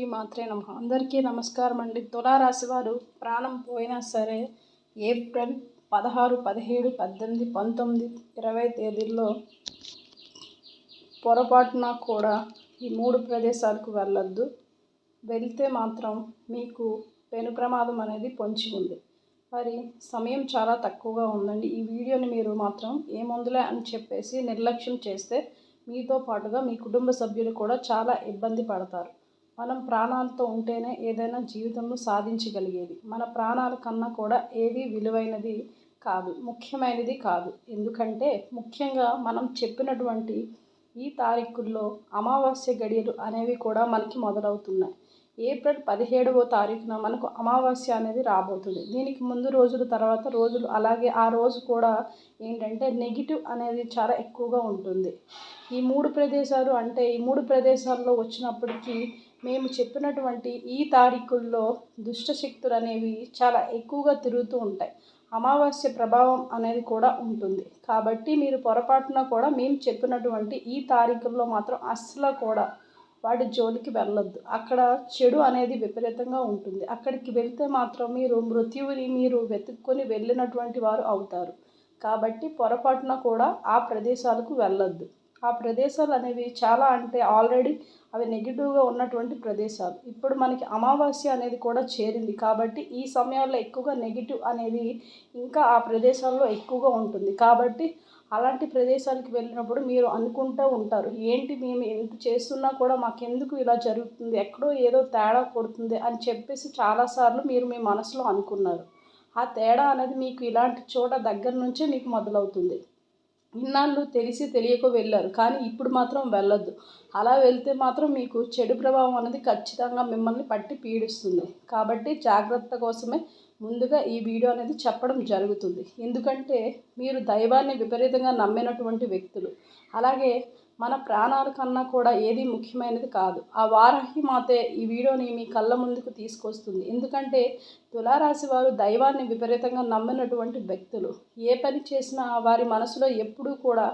శ్రీమాత్రే నమః. అందరికీ నమస్కారం అండి. తులారాశి వారు ప్రాణం పోయినా సరే ఏప్రిల్ 16, 17, 18, 19, 20 తేదీల్లో పొరపాటున కూడా ఈ 3 ప్రదేశాలకు వెళ్ళొద్దు. వెళ్తే మాత్రం మీకు పెను ప్రమాదం అనేది పొంచి ఉంది. మరి సమయం చాలా తక్కువగా ఉందండి. ఈ వీడియోని మీరు మాత్రం ఏముందిలే అని చెప్పేసి నిర్లక్ష్యం చేస్తే మీతో పాటుగా మీ కుటుంబ సభ్యులు కూడా చాలా ఇబ్బంది పడతారు. మనం ప్రాణాలతో ఉంటేనే ఏదైనా జీవితంలో సాధించగలిగేది. మన ప్రాణాల కన్నా కూడా ఏది విలువైనది కాదు, ముఖ్యమైనది కాదు. ఎందుకంటే ముఖ్యంగా మనం చెప్పినటువంటి ఈ తారీఖుల్లో అమావాస్య గడియలు అనేవి కూడా మనకి మొదలవుతున్నాయి. ఏప్రిల్ 17వ తారీఖున మనకు అమావాస్య అనేది రాబోతుంది. దీనికి ముందు రోజులు, తర్వాత రోజులు, అలాగే ఆ రోజు కూడా ఏంటంటే నెగిటివ్ అనేది చాలా ఎక్కువగా ఉంటుంది. ఈ 3 ప్రదేశాలు అంటే ఈ 3 ప్రదేశాల్లో వచ్చినప్పటికీ మేము చెప్పినటువంటి ఈ తారీఖుల్లో దుష్టశక్తులు అనేవి చాలా ఎక్కువగా తిరుగుతూ ఉంటాయి. అమావాస్య ప్రభావం అనేది కూడా ఉంటుంది. కాబట్టి మీరు పొరపాటున కూడా మేము చెప్పినటువంటి ఈ తారీఖుల్లో మాత్రం అస్సలు కూడా వాటి జోలికి వెళ్ళొద్దు. అక్కడ చెడు అనేది విపరీతంగా ఉంటుంది. అక్కడికి వెళ్తే మాత్రం మీరు మృత్యువుని మీరు వెతుక్కొని వెళ్ళినటువంటి వారు అవుతారు. కాబట్టి పొరపాటున కూడా ఆ ప్రదేశాలకు వెళ్ళొద్దు. ఆ ప్రదేశాలు అనేవి చాలా అంటే ఆల్రెడీ అవి నెగిటివ్గా ఉన్నటువంటి ప్రదేశాలు. ఇప్పుడు మనకి అమావాస్య అనేది కూడా చేరింది. కాబట్టి ఈ సమయాల్లో ఎక్కువగా నెగిటివ్ అనేది ఇంకా ఆ ప్రదేశాల్లో ఎక్కువగా ఉంటుంది. కాబట్టి అలాంటి ప్రదేశాలకు వెళ్ళినప్పుడు మీరు అనుకుంటూ ఉంటారు, ఏంటి మేము ఎంత చేస్తున్నా కూడా మాకెందుకు ఇలా జరుగుతుంది, ఎక్కడో ఏదో తేడా కొడుతుంది అని చెప్పేసి చాలాసార్లు మీరు మీ మనసులో అనుకున్నారు. ఆ తేడా అనేది మీకు ఇలాంటి చోట దగ్గర నుంచే మీకు మొదలవుతుంది. ఇన్నాళ్ళు తెలిసి తెలియక వెళ్ళారు, కానీ ఇప్పుడు మాత్రం వెళ్ళొద్దు. అలా వెళ్తే మాత్రం మీకు చెడు ప్రభావం అనేది ఖచ్చితంగా మిమ్మల్ని పట్టి పీడిస్తుంది. కాబట్టి జాగ్రత్త కోసమే ముందుగా ఈ వీడియో అనేది చెప్పడం జరుగుతుంది. ఎందుకంటే మీరు దైవాన్ని విపరీతంగా నమ్మినటువంటి వ్యక్తులు. అలాగే మన ప్రాణాల కన్నా కూడా ఏది ముఖ్యమైనది కాదు. ఆ వారాహి మాతే ఈ వీడియోని మీ కళ్ళ ముందుకు తీసుకొస్తుంది. ఎందుకంటే తులారాశి వారు దైవాన్ని విపరీతంగా నమ్మినటువంటి వ్యక్తులు. ఏ పని చేసినా వారి మనసులో ఎప్పుడూ కూడా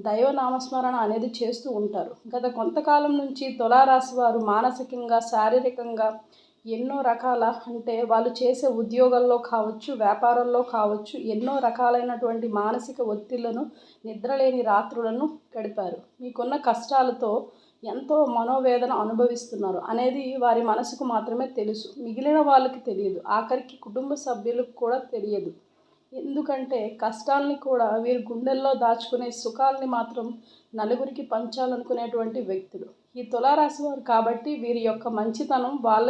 దైవ నామస్మరణ అనేది చేస్తూ ఉంటారు. గత కొంతకాలం నుంచి తులారాశి వారు మానసికంగా, శారీరకంగా ఎన్నో రకాల అంటే వాళ్ళు చేసే ఉద్యోగాల్లో కావచ్చు, వ్యాపారంలో కావచ్చు, ఎన్నో రకాలైనటువంటి మానసిక ఒత్తిళ్లను, నిద్రలేని రాత్రులను గడిపారు. మీకున్న కష్టాలతో ఎంతో మనోవేదన అనుభవిస్తున్నారు అనేది వారి మనసుకు మాత్రమే తెలుసు. మిగిలిన వాళ్ళకి తెలియదు. ఆఖరికి కుటుంబ సభ్యులకు కూడా తెలియదు. ఎందుకంటే కష్టాలని కూడా వీరు గుండెల్లో దాచుకునే సుఖాలని మాత్రం నలుగురికి పంచాలనుకునేటువంటి వ్యక్తులు ఈ తులారాశి వారు. కాబట్టి వీరి యొక్క మంచితనం వాళ్ళ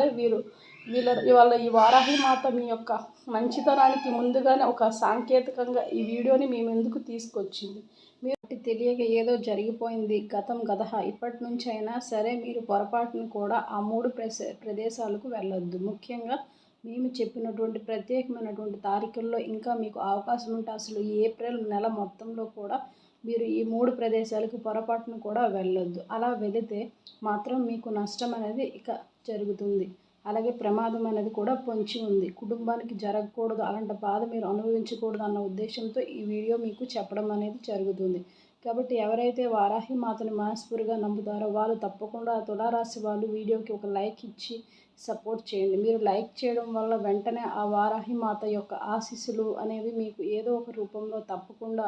ఈ వారాహి మాత మీ యొక్క మంచితనానికి ముందుగానే ఒక సాంకేతికంగా ఈ వీడియోని మీ ముందుకు తీసుకొచ్చింది. మీరు తెలియక ఏదో జరిగిపోయింది, గతం గతహ. ఇప్పటి నుంచి అయినా సరే మీరు పొరపాటును కూడా ఆ 3 ప్రదేశాలకు వెళ్ళొద్దు. ముఖ్యంగా మేము చెప్పినటువంటి ప్రత్యేకమైనటువంటి తారీఖుల్లో ఇంకా మీకు అవకాశం ఉంటే అసలు ఈ ఏప్రిల్ నెల మొత్తంలో కూడా మీరు ఈ 3 ప్రదేశాలకు పొరపాటును కూడా వెళ్ళొద్దు. అలా వెళితే మాత్రం మీకు నష్టం అనేది ఇక జరుగుతుంది. అలాగే ప్రమాదం అనేది కూడా పొంచి ఉంది. కుటుంబానికి జరగకూడదు, అలాంటి బాధ మీరు అనుభవించకూడదు అన్న ఉద్దేశంతో ఈ వీడియో మీకు చెప్పడం అనేది జరుగుతుంది. కాబట్టి ఎవరైతే వారాహి మాతని మనస్ఫూర్తిగా నమ్ముతారో వాళ్ళు తప్పకుండా తులారాశి వాళ్ళు వీడియోకి ఒక లైక్ ఇచ్చి సపోర్ట్ చేయండి. మీరు లైక్ చేయడం వల్ల వెంటనే ఆ వారాహి మాత యొక్క ఆశీస్సులు అనేవి మీకు ఏదో ఒక రూపంలో తప్పకుండా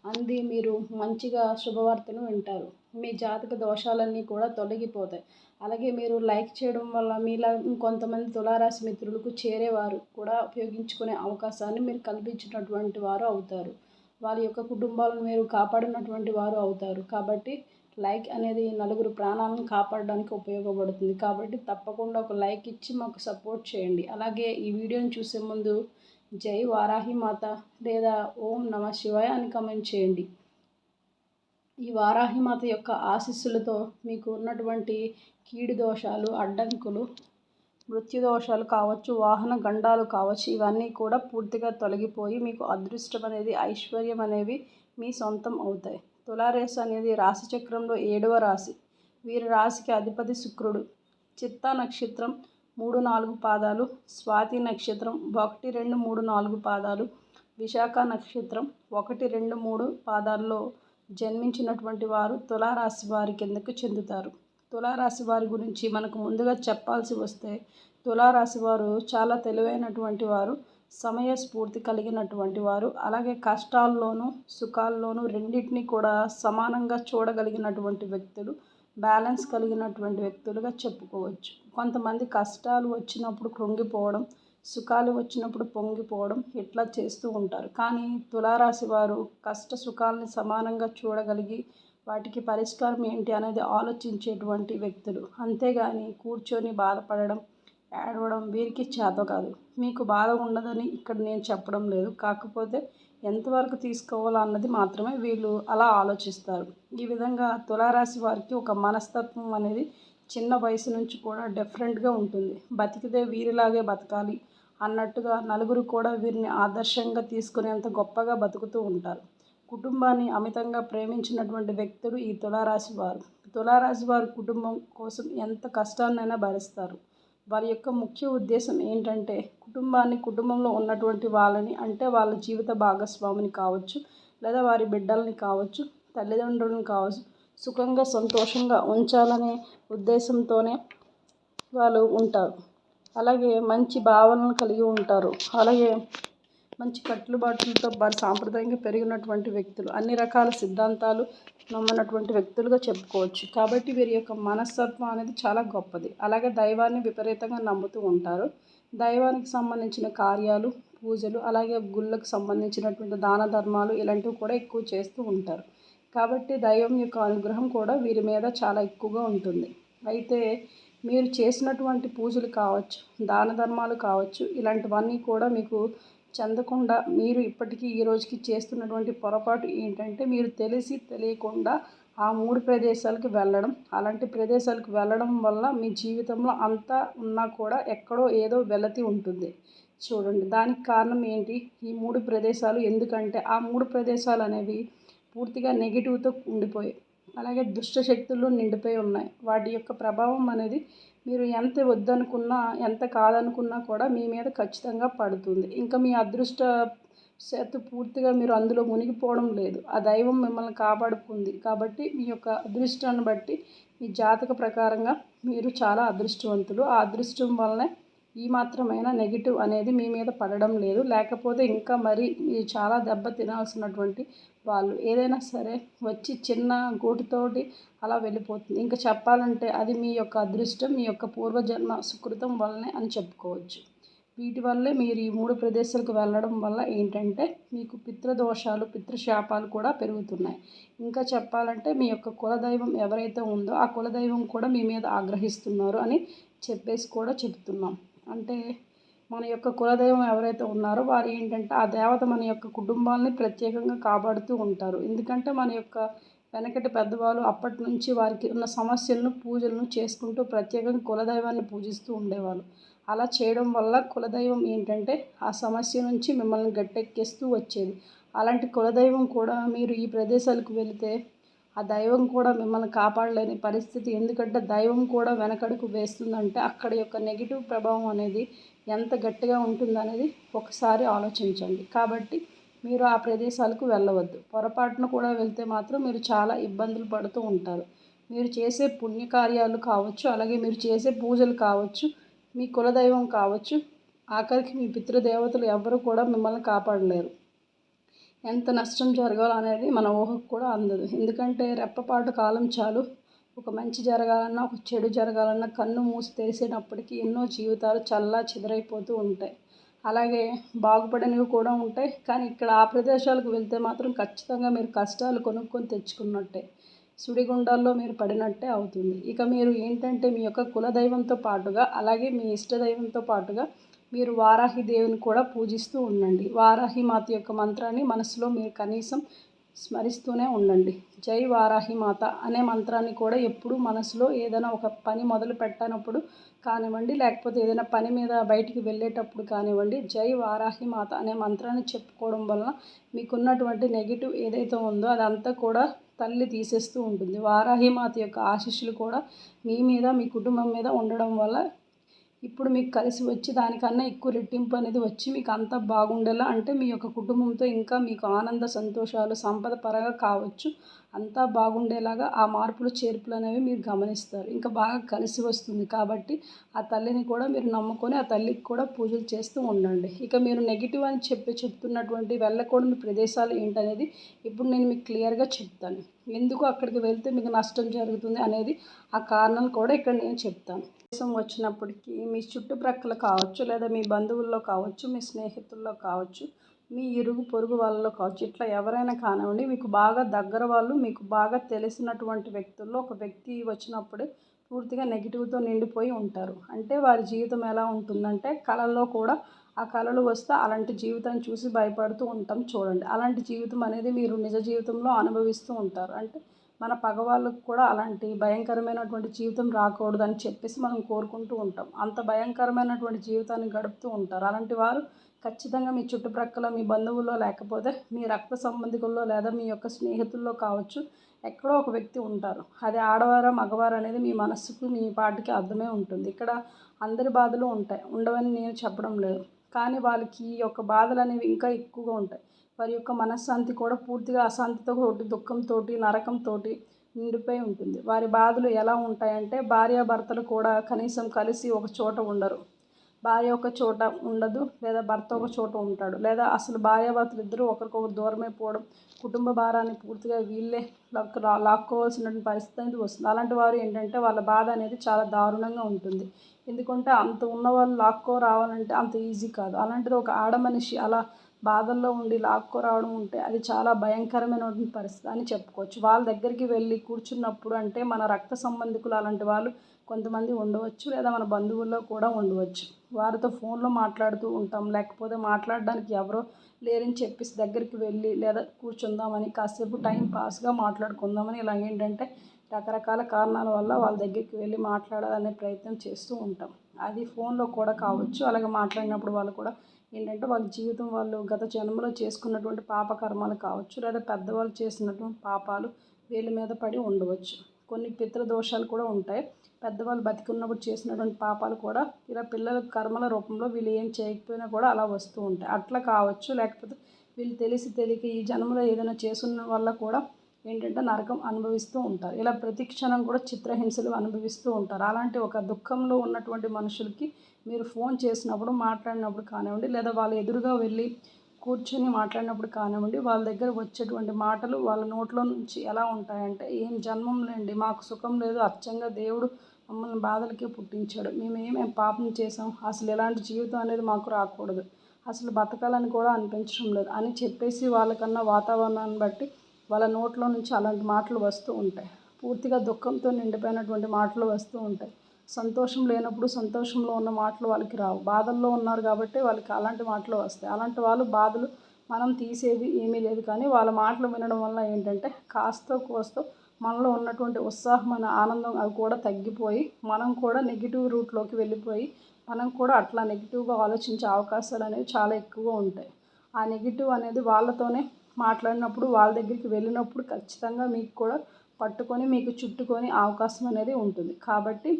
అంది మీరు మంచిగా శుభవార్తను వింటారు. మీ జాతక దోషాలన్నీ కూడా తొలగిపోతాయి. అలాగే మీరు లైక్ చేయడం వల్ల మీలా ఇంకొంతమంది తులారాశి మిత్రులకు చేరేవారు కూడా ఉపయోగించుకునే అవకాశాన్ని మీరు కల్పించినటువంటి వారు అవుతారు. వారి యొక్క కుటుంబాలను మీరు కాపాడినటువంటి వారు అవుతారు. కాబట్టి లైక్ అనేది నలుగురు ప్రాణాలను కాపాడడానికి ఉపయోగపడుతుంది. కాబట్టి తప్పకుండా ఒక లైక్ ఇచ్చి మాకు సపోర్ట్ చేయండి. అలాగే ఈ వీడియోని చూసే ముందు జై వారాహి మాత లేదా ఓం నమః శివాయ అని కామెంట్ చేయండి. ఈ వారాహి మాత యొక్క ఆశీస్సులతో మీకు ఉన్నటువంటి కీడు దోషాలు, అడ్డంకులు, మృత్యుదోషాలు కావచ్చు, వాహన గండాలు కావచ్చు, ఇవన్నీ కూడా పూర్తిగా తొలగిపోయి మీకు అదృష్టం అనేది, ఐశ్వర్యం అనేవి మీ సొంతం అవుతాయి. తులారాశి అనేది రాశి చక్రంలో 7వ రాశి. వీరి రాశికి అధిపతి శుక్రుడు. చిత్తా నక్షత్రం 3, 4 పాదాలు, స్వాతి నక్షత్రం 1, 2, 3, 4 పాదాలు, విశాఖ నక్షత్రం 1, 2, 3 పాదాల్లో జన్మించినటువంటి వారు తులారాశి వారి కిందకు చెందుతారు. తులారాశి వారి గురించి మనకు ముందుగా చెప్పాల్సి వస్తే, తులారాశి వారు చాలా తెలివైనటువంటి వారు, సమయస్ఫూర్తి కలిగినటువంటి వారు, అలాగే కష్టాల్లోనూ సుఖాల్లోనూ రెండింటినీ కూడా సమానంగా చూడగలిగినటువంటి వ్యక్తులు, బ్యాలెన్స్ కలిగినటువంటి వ్యక్తులుగా చెప్పుకోవచ్చు. కొంతమంది కష్టాలు వచ్చినప్పుడు కృంగిపోవడం, సుఖాలు వచ్చినప్పుడు పొంగిపోవడం ఇట్లా చేస్తూ ఉంటారు. కానీ తులారాశి వారు కష్ట సుఖాలని సమానంగా చూడగలిగి వాటికి పరిష్కారం ఏంటి అనేది ఆలోచించేటువంటి వ్యక్తులు. అంతేగాని కూర్చొని బాధపడడం, ఏడవడం వీరికి చేత కాదు. మీకు బాధ ఉండదని ఇక్కడ నేను చెప్పడం లేదు. కాకపోతే ఎంతవరకు తీసుకోవాలో అన్నది మాత్రమే వీళ్ళు అలా ఆలోచిస్తారు. ఈ విధంగా తులారాశి వారికి ఒక మనస్తత్వం అనేది చిన్న వయసు నుంచి కూడా డిఫరెంట్గా ఉంటుంది. బతికితే వీరిలాగే బతకాలి అన్నట్టుగా నలుగురు కూడా వీరిని ఆదర్శంగా తీసుకునేంత గొప్పగా బతుకుతూ ఉంటారు. కుటుంబాన్ని అమితంగా ప్రేమించినటువంటి వ్యక్తులు ఈ తులారాశి వారు. తులారాశి వారు కుటుంబం కోసం ఎంత కష్టాన్నైనా భరిస్తారు. వారి యొక్క ముఖ్య ఉద్దేశం ఏంటంటే కుటుంబంలో ఉన్నటువంటి వాళ్ళని, అంటే వాళ్ళ జీవిత భాగస్వామిని కావచ్చు, లేదా వారి బిడ్డల్ని కావచ్చు, తల్లిదండ్రులను కావచ్చు, సుఖంగా సంతోషంగా ఉంచాలనే ఉద్దేశంతోనే వాళ్ళు ఉంటారు. అలాగే మంచి భావనలు కలిగి ఉంటారు. అలాగే మంచి కట్టుబాట్లతో వారి సాంప్రదాయంగా పెరిగినటువంటి వ్యక్తులు, అన్ని రకాల సిద్ధాంతాలు నమ్మినటువంటి వ్యక్తులుగా చెప్పుకోవచ్చు. కాబట్టి వీరి యొక్క మనస్తత్వం అనేది చాలా గొప్పది. అలాగే దైవాన్ని విపరీతంగా నమ్ముతూ ఉంటారు. దైవానికి సంబంధించిన కార్యాలు, పూజలు, అలాగే గుళ్ళకు సంబంధించినటువంటి దాన ధర్మాలు ఇలాంటివి కూడా ఎక్కువ చేస్తూ ఉంటారు. కాబట్టి దైవం యొక్క అనుగ్రహం కూడా వీరి మీద చాలా ఎక్కువగా ఉంటుంది. అయితే మీరు చేసినటువంటి పూజలు కావచ్చు, దాన ధర్మాలు కావచ్చు, ఇలాంటివన్నీ కూడా మీకు చెందకుండా మీరు ఇప్పటికీ ఈ రోజుకి చేస్తున్నటువంటి పొరపాటు ఏంటంటే, మీరు తెలిసి తెలియకుండా ఆ 3 ప్రదేశాలకు వెళ్ళడం. అలాంటి ప్రదేశాలకు వెళ్ళడం వల్ల మీ జీవితంలో అంతా ఉన్నా కూడా ఎక్కడో ఏదో వెలతి ఉంటుంది. చూడండి, దానికి కారణం ఏంటి? ఈ 3 ప్రదేశాలు. ఎందుకంటే ఆ 3 ప్రదేశాలు అనేవి పూర్తిగా నెగిటివ్తో ఉండిపోయాయి. అలాగే దుష్ట శక్తులు నిండిపోయి ఉన్నాయి. వాటి యొక్క ప్రభావం అనేది మీరు ఎంత వద్దనుకున్నా, ఎంత కాదనుకున్నా కూడా మీ మీద ఖచ్చితంగా పడుతుంది. ఇంకా మీ అదృష్ట శాతు పూర్తిగా మీరు అందులో మునిగిపోవడం లేదు. ఆ దైవం మిమ్మల్ని కాపాడుకుంది. కాబట్టి మీ యొక్క అదృష్టాన్ని బట్టి మీ జాతక ప్రకారంగా మీరు చాలా అదృష్టవంతులు. ఆ అదృష్టం వల్లనే ఈ మాత్రమైనా నెగిటివ్ అనేది మీ మీద పడడం లేదు. లేకపోతే ఇంకా మరి మీరు చాలా దెబ్బ తినాల్సినటువంటి వాళ్ళు. ఏదైనా సరే వచ్చి చిన్న గోటుతోటి అలా వెళ్ళిపోతుంది. ఇంకా చెప్పాలంటే అది మీ యొక్క అదృష్టం, మీ యొక్క పూర్వజన్మ సుకృతం వల్లనే అని చెప్పుకోవచ్చు. వీటి వల్లే మీరు ఈ 3 ప్రదేశాలకు వెళ్ళడం వల్ల ఏంటంటే మీకు పితృదోషాలు, పితృశాపాలు కూడా పెరుగుతున్నాయి. ఇంకా చెప్పాలంటే మీ యొక్క కులదైవం ఎవరైతే ఉందో ఆ కులదైవం కూడా మీ మీద ఆగ్రహిస్తున్నారు అని చెప్పేసి కూడా చెప్తున్నాం. అంటే మన యొక్క కులదైవం ఎవరైతే ఉన్నారో వారు ఏంటంటే ఆ దేవత మన యొక్క కుటుంబాలని ప్రత్యేకంగా కాపాడుతూ ఉంటారు. ఎందుకంటే మన యొక్క వెనకటి పెద్దవాళ్ళు అప్పటి నుంచి వారికి ఉన్న సమస్యలను, పూజలను చేసుకుంటూ ప్రత్యేకంగా కులదైవాన్ని పూజిస్తూ ఉండేవాళ్ళు. అలా చేయడం వల్ల కులదైవం ఏంటంటే ఆ సమస్య నుంచి మిమ్మల్ని గట్టెక్కిస్తూ వచ్చేది. అలాంటి కులదైవం కూడా మీరు ఈ ప్రదేశాలకు వెళితే ఆ దైవం కూడా మిమ్మల్ని కాపాడలేని పరిస్థితి. ఎందుకంటే దైవం కూడా వెనకడుగు వేస్తుందంటే అక్కడ యొక్క నెగిటివ్ ప్రభావం అనేది ఎంత గట్టిగా ఉంటుందనేది ఒకసారి ఆలోచించండి. కాబట్టి మీరు ఆ ప్రదేశాలకు వెళ్ళవద్దు. పొరపాటున కూడా వెళ్తే మాత్రం మీరు చాలా ఇబ్బందులు పడుతూ ఉంటారు. మీరు చేసే పుణ్యకార్యాలు కావచ్చు, అలాగే మీరు చేసే పూజలు కావచ్చు, మీ కులదైవం కావచ్చు, ఆఖరికి మీ పితృదేవతలు ఎవ్వరూ కూడా మిమ్మల్ని కాపాడలేరు. ఎంత నష్టం జరగాలో అనేది మన ఊహకు కూడా అందదు. ఎందుకంటే రెప్పపాటు కాలం చాలు ఒక మంచి జరగాలన్నా, ఒక చెడు జరగాలన్నా కన్ను మూసి తెరిసేటప్పటికి ఎన్నో జీవితాలు చల్లా చెదరైపోతూ ఉంటాయి. అలాగే బాగుపడనివి కూడా ఉంటాయి. కానీ ఇక్కడ ఆ ప్రదేశాలకు వెళ్తే మాత్రం ఖచ్చితంగా మీరు కష్టాలు కొనుక్కొని తెచ్చుకున్నట్టే, సుడిగుండాల్లో మీరు పడినట్టే అవుతుంది. ఇక మీరు ఏంటంటే మీ యొక్క కులదైవంతో పాటుగా, అలాగే మీ ఇష్టదైవంతో పాటుగా మీరు వారాహి దేవుని కూడా పూజిస్తూ ఉండండి. వారాహి మాత యొక్క మంత్రాన్ని మనసులో మీరు కనీసం స్మరిస్తూనే ఉండండి. జై వారాహి మాత అనే మంత్రాన్ని కూడా ఎప్పుడూ మనసులో ఏదైనా ఒక పని మొదలు పెట్టనప్పుడు కానివ్వండి, లేకపోతే ఏదైనా పని మీద బయటికి వెళ్ళేటప్పుడు కానివ్వండి, జై వారాహి మాత అనే మంత్రాన్ని చెప్పుకోవడం వలన మీకున్నటువంటి నెగిటివ్ ఏదైతే ఉందో అదంతా కూడా తల్లి తీసేస్తూ ఉంటుంది. వారాహి మాత యొక్క ఆశీస్సులు కూడా మీ మీద, మీ కుటుంబం మీద ఉండడం వల్ల ఇప్పుడు మీకు కలిసి వచ్చి దానికన్నా ఎక్కువ రెట్టింపు అనేది వచ్చి మీకు అంతా బాగుండేలా, అంటే మీ యొక్క కుటుంబంతో ఇంకా మీకు ఆనంద సంతోషాలు సంపద పరంగా కావచ్చు, అంతా బాగుండేలాగా ఆ మార్పులు చేర్పులు అనేవి మీరు గమనిస్తారు. ఇంకా బాగా కలిసి వస్తుంది కాబట్టి ఆ తల్లిని కూడా మీరు నమ్ముకొని ఆ తల్లికి కూడా పూజలు చేస్తూ ఉండండి. ఇక మీరు నెగిటివ్ అని చెప్తున్నటువంటి వెళ్ళకూడని ప్రదేశాలు ఏంటనేది ఇప్పుడు నేను మీకు క్లియర్గా చెప్తాను. ఎందుకు అక్కడికి వెళ్తే మీకు నష్టం జరుగుతుంది అనేది ఆ కారణాలు కూడా ఇక్కడ నేను చెప్తాను. దేశం వచ్చినప్పటికీ మీ చుట్టుప్రక్కల కావచ్చు, లేదా మీ బంధువుల్లో కావచ్చు, మీ స్నేహితుల్లో కావచ్చు, మీ ఇరుగు పొరుగు వాళ్ళలో కావచ్చు, ఇట్లా ఎవరైనా కానివ్వండి, మీకు బాగా దగ్గర వాళ్ళు, మీకు బాగా తెలిసినటువంటి వ్యక్తుల్లో ఒక వ్యక్తి వచ్చినప్పుడే పూర్తిగా నెగిటివ్తో నిండిపోయి ఉంటారు. అంటే వారి జీవితం ఎలా ఉంటుందంటే కళల్లో కూడా ఆ కళలు వస్తే అలాంటి జీవితాన్ని చూసి భయపడుతూ ఉంటాం చూడండి. అలాంటి జీవితం అనేది మీరు నిజ జీవితంలో అనుభవిస్తూ ఉంటారు. అంటే మన పగవాళ్ళకు కూడా అలాంటి భయంకరమైనటువంటి జీవితం రాకూడదని చెప్పేసి మనం కోరుకుంటూ ఉంటాం. అంత భయంకరమైనటువంటి జీవితాన్ని గడుపుతూ ఉంటారు. అలాంటి వారు ఖచ్చితంగా మీ చుట్టుప్రక్కల మీ బంధువుల్లో లేకపోతే మీ రక్త సంబంధికుల్లో లేదా మీ యొక్క స్నేహితుల్లో కావచ్చు, ఎక్కడో ఒక వ్యక్తి ఉంటారు. అది ఆడవారా మగవారు అనేది మీ మనస్సుకు మీ పాటికి అర్థమే ఉంటుంది. ఇక్కడ అందరి బాధలు ఉంటాయి, ఉండవని నేను చెప్పడం లేదు. కానీ వాళ్ళకి ఈ యొక్క బాధలు అనేవి ఇంకా ఎక్కువగా ఉంటాయి. వారి యొక్క మనశ్శాంతి కూడా పూర్తిగా అశాంతితో దుఃఖంతో నరకంతో నిండిపోయి ఉంటుంది. వారి బాధలు ఎలా ఉంటాయంటే భార్యాభర్తలు కూడా కనీసం కలిసి ఒక చోట ఉండరు. భార్య ఒక చోట ఉండదు, లేదా భర్త ఒక చోట ఉంటాడు, లేదా అసలు భార్యాభర్తలు ఇద్దరూ ఒకరికొకరు దూరమైపోవడం, కుటుంబ భారాన్ని పూర్తిగా వీళ్ళే లాక్కోవాల్సినటువంటి పరిస్థితి అనేది వస్తుంది. అలాంటి వారు ఏంటంటే వాళ్ళ బాధ అనేది చాలా దారుణంగా ఉంటుంది. ఎందుకంటే అంత ఉన్నవాళ్ళు రావాలంటే అంత ఈజీ కాదు. అలాంటిది ఒక ఆడ మనిషి అలా బాధల్లో ఉండి రావడం ఉంటే అది చాలా భయంకరమైనటువంటి పరిస్థితి అని చెప్పుకోవచ్చు. వాళ్ళ దగ్గరికి వెళ్ళి కూర్చున్నప్పుడు అంటే మన రక్త సంబంధికులు అలాంటి వాళ్ళు కొంతమంది ఉండవచ్చు, లేదా మన బంధువుల్లో కూడా ఉండవచ్చు. వారితో ఫోన్లో మాట్లాడుతూ ఉంటాం, లేకపోతే మాట్లాడడానికి ఎవరో లేరని చెప్పేసి దగ్గరికి వెళ్ళి లేదా కూర్చుందామని కాసేపు టైం పాస్గా మాట్లాడుకుందామని ఇలా ఏంటంటే రకరకాల కారణాల వల్ల వాళ్ళ దగ్గరికి వెళ్ళి మాట్లాడాలనే ప్రయత్నం చేస్తూ ఉంటాం. అది ఫోన్లో కూడా కావచ్చు. అలాగే మాట్లాడినప్పుడు వాళ్ళు కూడా ఏంటంటే వాళ్ళ జీవితం వాళ్ళు గత జన్మలో చేసుకున్నటువంటి పాపకర్మాలు కావచ్చు, లేదా పెద్దవాళ్ళు చేసినటువంటి పాపాలు వీళ్ళ మీద పడి ఉండవచ్చు. కొన్ని పితృదోషాలు కూడా ఉంటాయి. పెద్దవాళ్ళు బతికున్నప్పుడు చేసినటువంటి పాపాలు కూడా ఇలా పిల్లల కర్మల రూపంలో వీళ్ళు ఏం చేయకపోయినా కూడా అలా వస్తూ ఉంటాయి. అట్లా కావచ్చు, లేకపోతే వీళ్ళు తెలియక ఈ జన్మలో ఏదైనా చేసున్న వల్ల కూడా ఏంటంటే నరకం అనుభవిస్తూ ఉంటారు. ఇలా ప్రతి క్షణం కూడా చిత్రహింసలు అనుభవిస్తూ ఉంటారు. అలాంటి ఒక దుఃఖంలో ఉన్నటువంటి మనుషులకి మీరు ఫోన్ చేసినప్పుడు మాట్లాడినప్పుడు కానివ్వండి, లేదా వాళ్ళ ఎదురుగా వెళ్ళి కూర్చొని మాట్లాడినప్పుడు కానివ్వండి, వాళ్ళ దగ్గర వచ్చేటువంటి మాటలు వాళ్ళ నోట్లో నుంచి ఎలా ఉంటాయంటే ఏం జన్మంలేండి, మాకు సుఖం లేదు, అచ్చంగా దేవుడు మమ్మల్ని బాధలకే పుట్టించాడు, మేము ఏమేం పాపం చేసాం, అసలు ఎలాంటి జీవితం అనేది మాకు రాకూడదు, అసలు బతకాలని కూడా అనిపించడం లేదు అని చెప్పేసి వాళ్ళకన్నా వాతావరణాన్ని బట్టి వాళ్ళ నోట్లో నుంచి అలాంటి మాటలు వస్తూ ఉంటాయి. పూర్తిగా దుఃఖంతో నిండిపోయినటువంటి మాటలు వస్తూ ఉంటాయి. సంతోషం లేనప్పుడు సంతోషంలో ఉన్న మాటలు వాళ్ళకి రావు. బాధల్లో ఉన్నారు కాబట్టి వాళ్ళకి అలాంటి మాటలు వస్తాయి. అలాంటి వాళ్ళు బాధలు మనం తీసేది ఏమీ లేదు. కానీ వాళ్ళ మాటలు వినడం వల్ల ఏంటంటే కాస్తో కోస్తో మనలో ఉన్నటువంటి ఉత్సాహమైన ఆనందం అవి కూడా తగ్గిపోయి మనం కూడా నెగిటివ్ రూట్లోకి వెళ్ళిపోయి మనం కూడా అట్లా నెగిటివ్గా ఆలోచించే అవకాశాలు అనేవి చాలా ఎక్కువగా ఉంటాయి. ఆ నెగిటివ్ అనేది వాళ్ళతోనే మాట్లాడినప్పుడు వాళ్ళ దగ్గరికి వెళ్ళినప్పుడు ఖచ్చితంగా మీకు కూడా పట్టుకొని మీకు చుట్టుకొని అవకాశం అనేది ఉంటుంది. కాబట్టి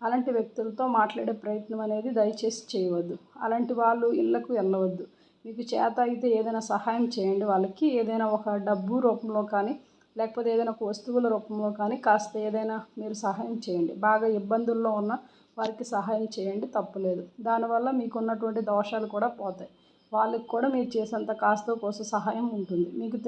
అలాంటి వ్యక్తులతో మాట్లాడే ప్రయత్నం అనేది దయచేసి చేయవద్దు. అలాంటి వాళ్ళు ఇళ్ళకు వెళ్ళవద్దు. మీకు చేత అయితే ఏదైనా సహాయం చేయండి వాళ్ళకి. ఏదైనా ఒక డబ్బు రూపంలో కానీ, లేకపోతే ఏదైనా ఒక వస్తువుల రూపంలో కానీ కాస్త ఏదైనా మీరు సహాయం చేయండి. బాగా ఇబ్బందుల్లో ఉన్న వారికి సహాయం చేయండి, తప్పులేదు. దానివల్ల మీకున్నటువంటి దోషాలు కూడా పోతాయి. వాళ్ళకి కూడా మీరు చేసేంత కాస్తో కోస్తో సహాయం ఉంటుంది. మీకు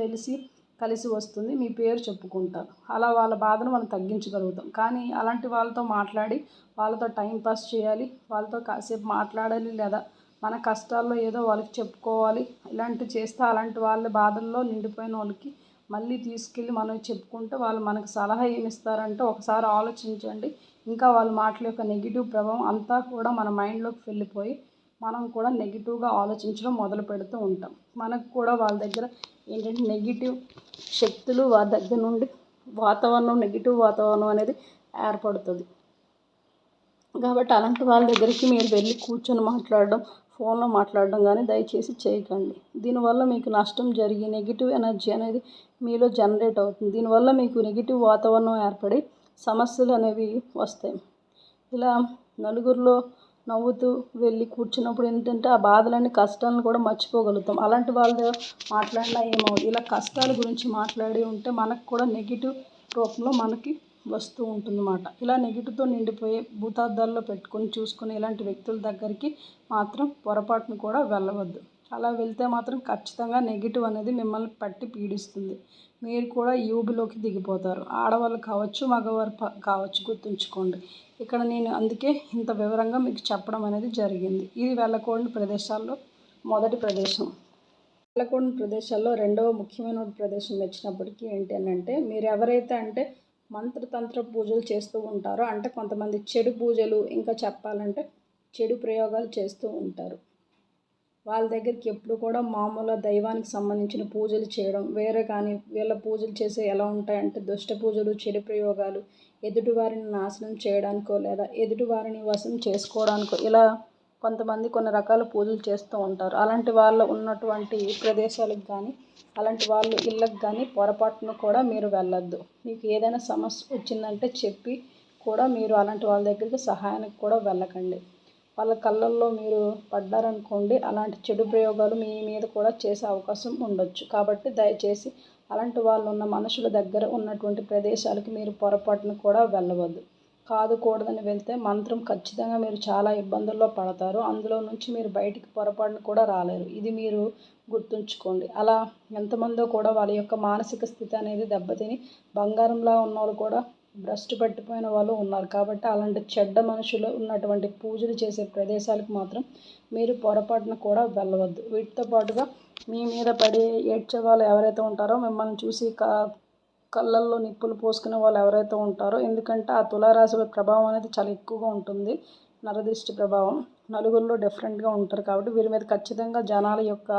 కలిసి వస్తుంది, మీ పేరు చెప్పుకుంటారు. అలా వాళ్ళ బాధను మనం తగ్గించగలుగుతాం. కానీ అలాంటి వాళ్ళతో మాట్లాడి వాళ్ళతో టైం పాస్ చేయాలి, వాళ్ళతో కాసేపు మాట్లాడాలి, లేదా మన కష్టాల్లో ఏదో వాళ్ళకి చెప్పుకోవాలి. ఇలాంటివి చేస్తే అలాంటి వాళ్ళ బాధల్లో నిండిపోయిన వాళ్ళకి మళ్ళీ తీసుకెళ్ళి మనం చెప్పుకుంటే వాళ్ళు మనకు సలహా ఏమి ఇస్తారంటే ఒకసారి ఆలోచించండి. ఇంకా వాళ్ళ మాటల యొక్క నెగిటివ్ ప్రభావం అంతా కూడా మన మైండ్లోకి వెళ్ళిపోయి మనం కూడా నెగిటివ్గా ఆలోచించడం మొదలు పెడుతూ ఉంటాం. మనకు కూడా వాళ్ళ దగ్గర ఏంటంటే నెగిటివ్ శక్తులు వారి దగ్గర నుండి నెగిటివ్ వాతావరణం అనేది ఏర్పడుతుంది. కాబట్టి అలాంటి వాళ్ళ దగ్గరికి మీరు వెళ్ళి కూర్చొని మాట్లాడడం, ఫోన్లో మాట్లాడడం కానీ దయచేసి చేయకండి. దీనివల్ల మీకు నష్టం జరిగి నెగిటివ్ ఎనర్జీ అనేది మీలో జనరేట్ అవుతుంది. దీనివల్ల మీకు నెగిటివ్ వాతావరణం ఏర్పడి సమస్యలు అనేవి వస్తాయి. ఇలా నలుగురిలో నవ్వుతూ వెళ్ళి కూర్చున్నప్పుడు ఏంటంటే ఆ బాధలన్నీ కష్టాలను కూడా మర్చిపోగలుగుతాం. అలాంటి వాళ్ళు మాట్లాడినా ఏమవుదు. ఇలా కష్టాల గురించి మాట్లాడి ఉంటే మనకు కూడా నెగిటివ్ రూపంలో మనకి వస్తూ ఉంటుందన్నమాట. ఇలా నెగిటివ్తో నిండిపోయి భూతార్థాల్లో పెట్టుకొని చూసుకుని ఇలాంటి వ్యక్తుల దగ్గరికి మాత్రం పొరపాటును కూడా వెళ్ళవద్దు. అలా వెళ్తే మాత్రం ఖచ్చితంగా నెగిటివ్ అనేది మిమ్మల్ని పట్టి పీడిస్తుంది. మీరు కూడా ఈ ఊబిలోకి దిగిపోతారు. ఆడవాళ్ళు కావచ్చు, మగవారు కావచ్చు, గుర్తుంచుకోండి. ఇక్కడ నేను అందుకే ఇంత వివరంగా మీకు చెప్పడం అనేది జరిగింది. ఇది వెళ్ళకూడని ప్రదేశాల్లో మొదటి ప్రదేశం. వెళ్ళకూడని ప్రదేశాల్లో రెండవ ముఖ్యమైన ప్రదేశం వచ్చినప్పటికీ ఏంటి అంటే, మీరు ఎవరైతే అంటే మంత్రతంత్ర పూజలు చేస్తూ ఉంటారో, అంటే కొంతమంది చెడు పూజలు, ఇంకా చెప్పాలంటే చెడు ప్రయోగాలు చేస్తూ ఉంటారు. వాళ్ళ దగ్గరికి ఎప్పుడు కూడా మామూలు దైవానికి సంబంధించిన పూజలు చేయడం వేరే, కానీ వీళ్ళ పూజలు చేసే ఎలా ఉంటాయంటే దుష్ట పూజలు, చెడు ప్రయోగాలు, ఎదుటివారిని నాశనం చేయడానికో లేదా ఎదుటివారిని వశం చేసుకోవడానికో ఇలా కొంతమంది కొన్ని రకాల పూజలు చేస్తూ ఉంటారు. అలాంటి వాళ్ళు ఉన్నటువంటి ప్రదేశాలకు కానీ అలాంటి వాళ్ళు ఇళ్ళకి కానీ పొరపాటున కూడా మీరు వెళ్ళొద్దు. మీకు ఏదైనా సమస్య వచ్చిందంటే చెప్పి కూడా మీరు అలాంటి వాళ్ళ దగ్గరికి సహాయానికి కూడా వెళ్ళకండి. వాళ్ళ కళ్ళల్లో మీరు పడ్డారనుకోండి, అలాంటి చెడు ప్రయోగాలు మీ మీద కూడా చేసే అవకాశం ఉండొచ్చు. కాబట్టి దయచేసి అలాంటి వాళ్ళు ఉన్న మనుషుల దగ్గర ఉన్నటువంటి ప్రదేశాలకు మీరు పొరపాటును కూడా వెళ్ళవద్దు. కూడదని వెళ్తే మంత్రం ఖచ్చితంగా మీరు చాలా ఇబ్బందుల్లో పడతారు. అందులో నుంచి మీరు బయటికి పొరపాటును కూడా రాలేరు. ఇది మీరు గుర్తుంచుకోండి. అలా ఎంతమందో కూడా వాళ్ళ యొక్క మానసిక స్థితి అనేది దెబ్బతిని బంగారంలా ఉన్నవాళ్ళు కూడా భ్రష్టు పట్టిపోయిన వాళ్ళు ఉన్నారు. కాబట్టి అలాంటి చెడ్డ మనుషులు ఉన్నటువంటి పూజలు చేసే ప్రదేశాలకు మాత్రం మీరు పొరపాటున కూడా వెళ్ళవద్దు. వీటితో పాటుగా మీ మీద పడి ఏడ్చే వాళ్ళు ఎవరైతే ఉంటారో, మిమ్మల్ని చూసి కళ్ళల్లో నిప్పులు పోసుకునే వాళ్ళు ఎవరైతే ఉంటారో, ఎందుకంటే ఆ తులారాశి ప్రభావం అనేది చాలా ఎక్కువగా ఉంటుంది. నరదిష్టి ప్రభావం నలుగురిలో డిఫరెంట్గా ఉంటారు. కాబట్టి వీరి మీద ఖచ్చితంగా జనాల యొక్క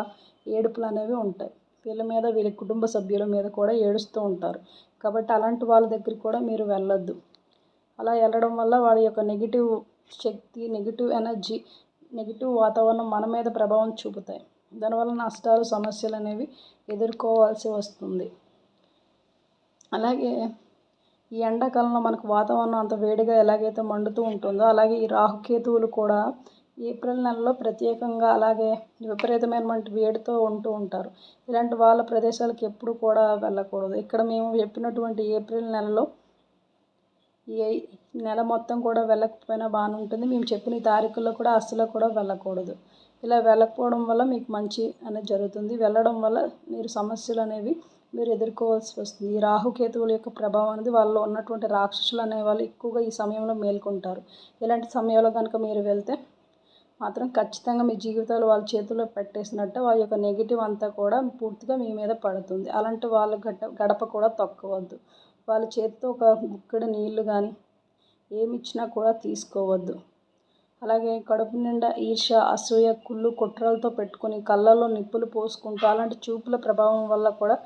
ఏడుపులు అనేవి ఉంటాయి. వీళ్ళ మీద, వీళ్ళ కుటుంబ సభ్యుల మీద కూడా ఏడుస్తూ ఉంటారు. కాబట్టి అలాంటి వాళ్ళ దగ్గరికి కూడా మీరు వెళ్ళొద్దు. అలా వెళ్ళడం వల్ల వాడి యొక్క నెగిటివ్ శక్తి, నెగిటివ్ ఎనర్జీ, నెగిటివ్ వాతావరణం మన మీద ప్రభావం చూపుతాయి. దానివల్ల నష్టాలు, సమస్యలు అనేవి ఎదుర్కోవాల్సి వస్తుంది. అలాగే ఈ ఎండాకాలంలో మనకు వాతావరణం అంత వేడిగా ఎలాగైతే మండుతూ ఉంటుందో, అలాగే ఈ రాహుకేతువులు కూడా ఏప్రిల్ నెలలో ప్రత్యేకంగా అలాగే విపరీతమైనటువంటి వేడితో ఉంటూ ఉంటారు. ఇలాంటి వాళ్ళ ప్రదేశాలకు ఎప్పుడు కూడా వెళ్ళకూడదు. ఇక్కడ మేము చెప్పినటువంటి ఏప్రిల్ నెలలో ఈ నెల మొత్తం కూడా వెళ్ళకపోయినా బాగానే ఉంటుంది. మేము చెప్పిన ఈ తారీఖుల్లో కూడా అస్సలు కూడా వెళ్ళకూడదు. ఇలా వెళ్ళకపోవడం వల్ల మీకు మంచి అనేది జరుగుతుంది. వెళ్ళడం వల్ల మీరు సమస్యలు అనేవి మీరు ఎదుర్కోవాల్సి వస్తుంది. ఈ రాహుకేతువుల యొక్క ప్రభావం అనేది వాళ్ళలో ఉన్నటువంటి రాక్షసులు అనేవాళ్ళు ఎక్కువగా ఈ సమయంలో మేల్కొంటారు. ఇలాంటి సమయంలో కనుక మీరు వెళ్తే మాత్రం ఖచ్చితంగా మీ జీవితాలు వాళ్ళ చేతుల్లో పెట్టేసినట్టే, వాళ్ళ యొక్క నెగిటివ్ అంతా కూడా పూర్తిగా మీ మీద పడుతుంది. అలాంటి వాళ్ళ గడప కూడా తొక్కవద్దు. వాళ్ళ చేతితో ఒక గుక్కెడు నీళ్లు కానీ ఏమి ఇచ్చినా కూడా తీసుకోవద్దు. అలాగే కడుపు నిండా ఈర్ష్య, అసూయ, కుళ్ళు, కుట్రలతో పెట్టుకొని కళ్ళల్లో నిప్పులు పోసుకుంటూ అలాంటి చూపుల ప్రభావం వల్ల కూడా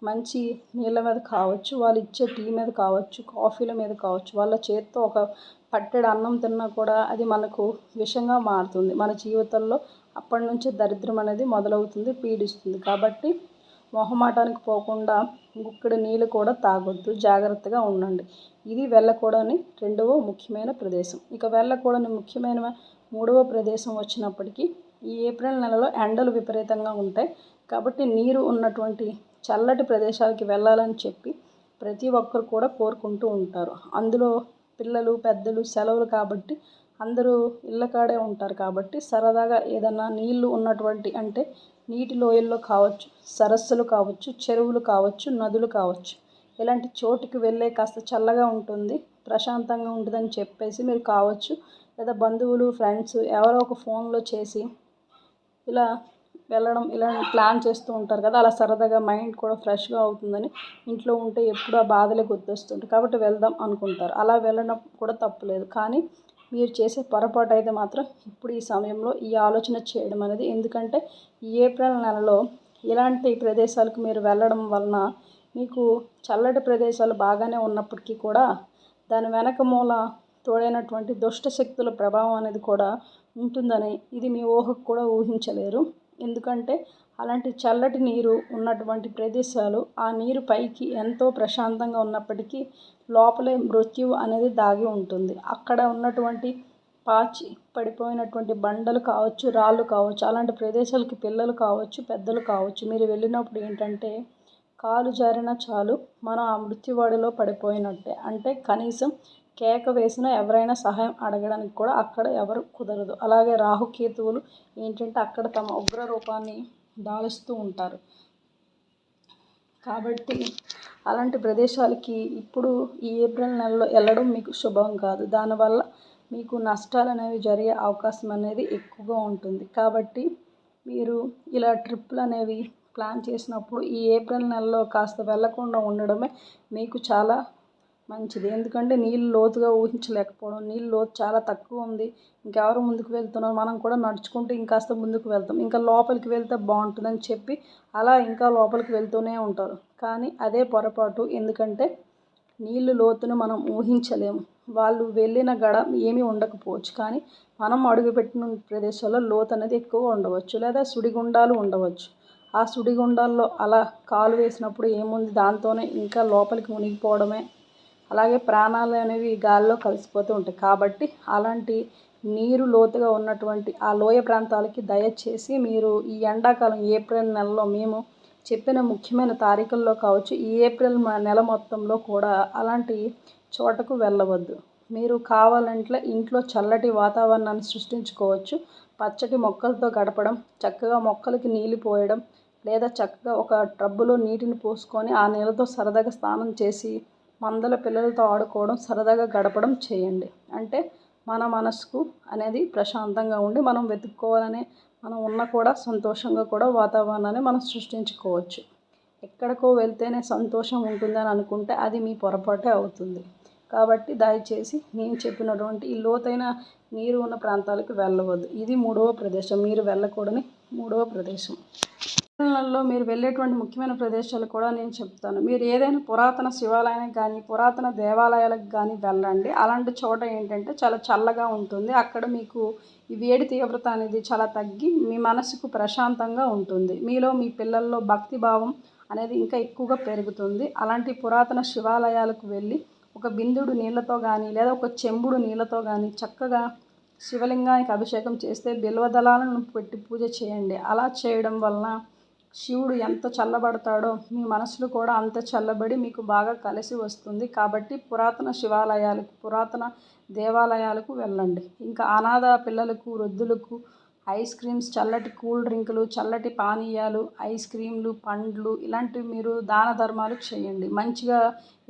మంచి నీళ్ళ మీద కావచ్చు, వాళ్ళు ఇచ్చే టీ మీద కావచ్చు, కాఫీల మీద కావచ్చు, వాళ్ళ చేతితో ఒక పట్టెడు అన్నం తిన్నా కూడా అది మనకు విషంగా మారుతుంది. మన జీవితంలో అప్పటి నుంచే దరిద్రం అనేది మొదలవుతుంది, పీడిస్తుంది. కాబట్టి మొహమాటానికి పోకుండా గుక్కెడు నీళ్ళు కూడా తాగొద్దు. జాగ్రత్తగా ఉండండి. ఇది వెళ్ళకూడని రెండవ ముఖ్యమైన ప్రదేశం. ఇక వెళ్ళకూడని ముఖ్యమైన మూడవ ప్రదేశం వచ్చినప్పటికీ ఈ ఏప్రిల్ నెలలో ఎండలు విపరీతంగా ఉంటాయి. కాబట్టి నీరు ఉన్నటువంటి చల్లటి ప్రదేశాలకి వెళ్ళాలని చెప్పి ప్రతి ఒక్కరు కూడా కోరుకుంటూ ఉంటారు. అందులో పిల్లలు, పెద్దలు సెలవులు కాబట్టి అందరూ ఇళ్ళ కాడే ఉంటారు. కాబట్టి సరదాగా ఏదైనా నీళ్లు ఉన్నటువంటి, అంటే నీటి లోయల్లో కావచ్చు, సరస్సులు కావచ్చు, చెరువులు కావచ్చు, నదులు కావచ్చు, ఇలాంటి చోటుకి వెళ్ళే కాస్త చల్లగా ఉంటుంది, ప్రశాంతంగా ఉంటుందని చెప్పేసి మీరు కావచ్చు, లేదా బంధువులు, ఫ్రెండ్స్ ఎవరో ఒక ఫోన్లో చేసి ఇలా వెళ్ళడం, ఇలా ప్లాన్ చేస్తూ ఉంటారు కదా. అలా సరదాగా మైండ్ కూడా ఫ్రెష్గా అవుతుందని ఇంట్లో ఉంటే ఎప్పుడు ఆ బాధలే గుర్తొస్తుంటాయి. కాబట్టి వెళ్దాం అనుకుంటారు. అలా వెళ్ళడం కూడా తప్పులేదు. కానీ మీరు చేసే పొరపాటు అయితే మాత్రం ఇప్పుడు ఈ సమయంలో ఈ ఆలోచన చేయడం అనేది, ఎందుకంటే ఈ ఏప్రిల్ నెలలో ఇలాంటి ప్రదేశాలకు మీరు వెళ్ళడం వలన మీకు చల్లటి ప్రదేశాలు బాగానే ఉన్నప్పటికీ కూడా దాని వెనక మూల తోడైనటువంటి దుష్ట శక్తుల ప్రభావం అనేది కూడా ఉంటుందని ఇది మీ ఊహకు కూడా ఊహించలేరు. ఎందుకంటే అలాంటి చల్లటి నీరు ఉన్నటువంటి ప్రదేశాలు, ఆ నీరు పైకి ఎంతో ప్రశాంతంగా ఉన్నప్పటికీ లోపలే మృత్యువు అనేది దాగి ఉంటుంది. అక్కడ ఉన్నటువంటి పాచి పడిపోయినటువంటి బండలు కావచ్చు, రాళ్ళు కావచ్చు, అలాంటి ప్రదేశాలకి పిల్లలు కావచ్చు, పెద్దలు కావచ్చు, మీరు వెళ్ళినప్పుడు ఏంటంటే కాలు జారినా చాలు మనం ఆ మృత్యువాడిలో పడిపోయినట్టే. అంటే కనీసం కేక వేసినా ఎవరైనా సహాయం అడగడానికి కూడా అక్కడ ఎవరు కుదరదు. అలాగే రాహుకేతువులు ఏంటంటే అక్కడ తమ ఉగ్ర రూపాన్ని దాలుస్తూ ఉంటారు. కాబట్టి అలాంటి ప్రదేశాలకి ఇప్పుడు ఈ ఏప్రిల్ నెలలో వెళ్ళడం మీకు శుభం కాదు. దానివల్ల మీకు నష్టాలు అనేవి జరిగే అవకాశం అనేది ఎక్కువగా ఉంటుంది. కాబట్టి మీరు ఇలా ట్రిప్పులు అనేవి ప్లాన్ చేసినప్పుడు ఈ ఏప్రిల్ నెలలో కాస్త వెళ్ళకుండా ఉండడమే మీకు చాలా మంచిది. ఎందుకంటే నీళ్ళు లోతుగా ఊహించలేకపోవడం, నీళ్ళు లోతు చాలా తక్కువ ఉంది, ఇంకెవరు ముందుకు వెళ్తున్నారు, మనం కూడా నడుచుకుంటూ ఇంకాస్త ముందుకు వెళ్తాం, ఇంకా లోపలికి వెళ్తే బాగుంటుందని చెప్పి అలా ఇంకా లోపలికి వెళ్తూనే ఉంటారు. కానీ అదే పొరపాటు. ఎందుకంటే నీళ్ళు లోతును మనం ఊహించలేము. వాళ్ళు వెళ్ళిన గడ ఏమీ ఉండకపోవచ్చు, కానీ మనం అడుగుపెట్టిన ప్రదేశాల్లో లోతు అనేది ఎక్కువ ఉండవచ్చు, లేదా సుడిగుండాలు ఉండవచ్చు. ఆ సుడిగుండాల్లో అలా కాలు వేసినప్పుడు ఏముంది, దాంతోనే ఇంకా లోపలికి మునిగిపోవడమే. అలాగే ప్రాణాలు అనేవి గాల్లో కలిసిపోతూ ఉంటాయి. కాబట్టి అలాంటి నీరు లోతుగా ఉన్నటువంటి ఆ లోయ ప్రాంతాలకి దయచేసి మీరు ఈ ఎండాకాలం ఏప్రిల్ నెలలో మేము చెప్పిన ముఖ్యమైన తారీఖుల్లో కావచ్చు, ఈ ఏప్రిల్ నెల మొత్తంలో కూడా అలాంటి చోటకు వెళ్ళవద్దు. మీరు కావాలంటే ఇంట్లో చల్లటి వాతావరణాన్ని సృష్టించుకోవచ్చు. పచ్చటి మొక్కలతో గడపడం, చక్కగా మొక్కలకి నీళ్ళు పోయడం, లేదా చక్కగా ఒక టబ్బులో నీటిని పోసుకొని ఆ నీళ్ళతో సరదాగా స్నానం చేసి మందల పిల్లలతో ఆడుకోవడం, సరదాగా గడపడం చేయండి. అంటే మన మనసుకు అనేది ప్రశాంతంగా ఉండి మనం వెతుక్కోవాలనే మనం ఉన్న కూడా సంతోషంగా కూడా వాతావరణాన్ని మనం సృష్టించుకోవచ్చు. ఎక్కడికో వెళ్తేనే సంతోషం ఉంటుందని అనుకుంటే అది మీ పొరపాటే అవుతుంది. కాబట్టి దయచేసి నేను చెప్పినటువంటి ఈ లోతైన నీరు ఉన్న ప్రాంతాలకు వెళ్ళవద్దు. ఇది 3వ ప్రదేశం, మీరు వెళ్ళకూడని 3వ ప్రదేశం. నెలలో మీరు వెళ్ళేటువంటి ముఖ్యమైన ప్రదేశాలు కూడా నేను చెప్తాను. మీరు ఏదైనా పురాతన శివాలయానికి కానీ, పురాతన దేవాలయాలకు కానీ వెళ్ళండి. అలాంటి చోట ఏంటంటే చాలా చల్లగా ఉంటుంది. అక్కడ మీకు ఈ వేడి తీవ్రత అనేది చాలా తగ్గి మీ మనసుకు ప్రశాంతంగా ఉంటుంది. మీలో మీ పిల్లల్లో భక్తి భావం అనేది ఇంకా ఎక్కువగా పెరుగుతుంది. అలాంటి పురాతన శివాలయాలకు వెళ్ళి ఒక బిందుడు నీళ్ళతో కానీ, లేదా ఒక చెంబుడు నీళ్ళతో కానీ చక్కగా శివలింగానికి అభిషేకం చేస్తే బిల్వదళాలను పెట్టి పూజ చేయండి. అలా చేయడం వలన శివుడు ఎంత చల్లబడతాడో మీ మనసులో కూడా అంత చల్లబడి మీకు బాగా కలిసి వస్తుంది. కాబట్టి పురాతన శివాలయాలకు, పురాతన దేవాలయాలకు వెళ్ళండి. ఇంకా అనాథ పిల్లలకు, వృద్ధులకు ఐస్ క్రీమ్స్, చల్లటి కూల్ డ్రింకులు, చల్లటి పానీయాలు, ఐస్ క్రీమ్లు, పండ్లు ఇలాంటివి మీరు దాన ధర్మాలు చేయండి. మంచిగా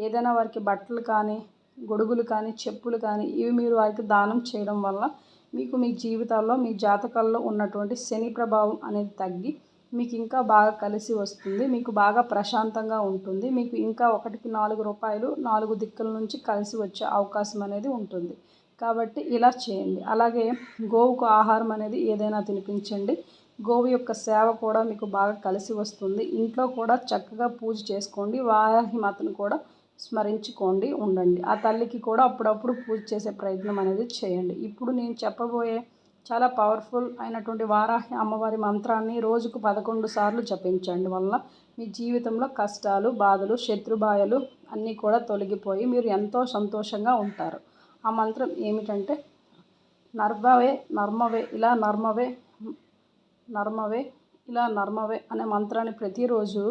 ఏదైనా వారికి బట్టలు కానీ, గొడుగులు కానీ, చెప్పులు కానీ ఇవి మీరు వారికి దానం చేయడం వల్ల మీకు మీ జీవితాల్లో, మీ జాతకాల్లో ఉన్నటువంటి శని ప్రభావం అనేది తగ్గి మీకు ఇంకా బాగా కలిసి వస్తుంది. మీకు బాగా ప్రశాంతంగా ఉంటుంది. మీకు ఇంకా 1కి 4 రూపాయలు 4 దిక్కుల నుంచి కలిసి వచ్చే అవకాశం అనేది ఉంటుంది. కాబట్టి ఇలా చేయండి. అలాగే గోవుకు ఆహారం అనేది ఏదైనా తినిపించండి. గోవు యొక్క సేవ కూడా మీకు బాగా కలిసి వస్తుంది. ఇంట్లో కూడా చక్కగా పూజ చేసుకోండి. వారాహి మాతను కూడా స్మరించుకోండి, ఉండండి. ఆ తల్లికి కూడా అప్పుడప్పుడు పూజ చేసే ప్రయత్నం అనేది చేయండి. ఇప్పుడు నేను చెప్పబోయే చాలా పవర్ఫుల్ అయినటువంటి వారాహి అమ్మవారి మంత్రాన్ని రోజుకు 11 సార్లు జపించండి వల్ల మీ జీవితంలో కష్టాలు, బాధలు, శత్రుబాయలు అన్నీ కూడా తొలగిపోయి మీరు ఎంతో సంతోషంగా ఉంటారు. ఆ మంత్రం ఏమిటంటే నర్మవే నర్మవే ఇలా నర్మవే నర్మవే ఇలా నర్మవే అనే మంత్రాన్ని ప్రతిరోజు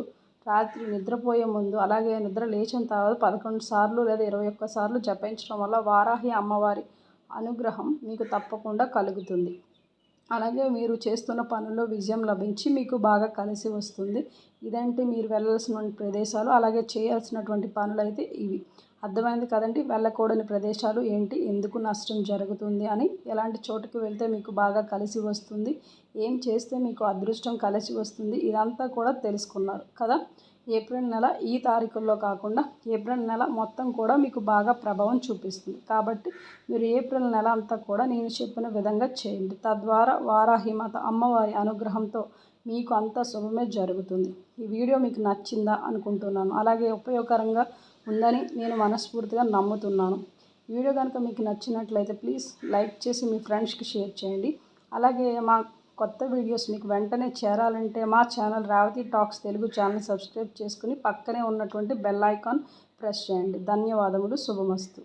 రాత్రి నిద్రపోయే ముందు, అలాగే నిద్ర లేచిన తర్వాత 11 సార్లు లేదా 21 సార్లు జపించడం వల్ల వారాహి అమ్మవారి అనుగ్రహం మీకు తప్పకుండా కలుగుతుంది. అలాగే మీరు చేస్తున్న పనుల్లో విజయం లభించి మీకు బాగా కలిసి వస్తుంది. ఇదంటే మీరు వెళ్ళాల్సిన ప్రదేశాలు, అలాగే చేయాల్సినటువంటి పనులు అయితే ఇవి. అర్థమైంది కదండి. వెళ్ళకూడని ప్రదేశాలు ఏంటి, ఎందుకు నష్టం జరుగుతుంది అని, ఎలాంటి చోటుకు వెళ్తే మీకు బాగా కలిసి వస్తుంది, ఏం చేస్తే మీకు అదృష్టం కలిసి వస్తుంది, ఇదంతా కూడా తెలుసుకున్నారు కదా. ఏప్రిల్ నెల ఈ తారీఖుల్లో కాకుండా ఏప్రిల్ నెల మొత్తం కూడా మీకు బాగా ప్రభావం చూపిస్తుంది. కాబట్టి మీరు ఏప్రిల్ నెల అంతా కూడా నేను చెప్పిన విధంగా చేయండి. తద్వారా వారాహి మాత అమ్మవారి అనుగ్రహంతో మీకు అంతా శుభమే జరుగుతుంది. ఈ వీడియో మీకు నచ్చిందా అనుకుంటున్నాను. అలాగే ఉపయోగకరంగా ఉందని నేను మనస్ఫూర్తిగా నమ్ముతున్నాను. వీడియో కనుక మీకు నచ్చినట్లయితే ప్లీజ్ లైక్ చేసి మీ ఫ్రెండ్స్కి షేర్ చేయండి. అలాగే మా కొత్త వీడియోస్ మీకు వెంటనే చేరాలంటే మా channel Revathi talks Telugu channel subscribe చేసుకుని పక్కనే ఉన్నటువంటి బెల్ ఐకాన్ ప్రెస్ చేయండి. ధన్యవాదములు. శుభమస్తు.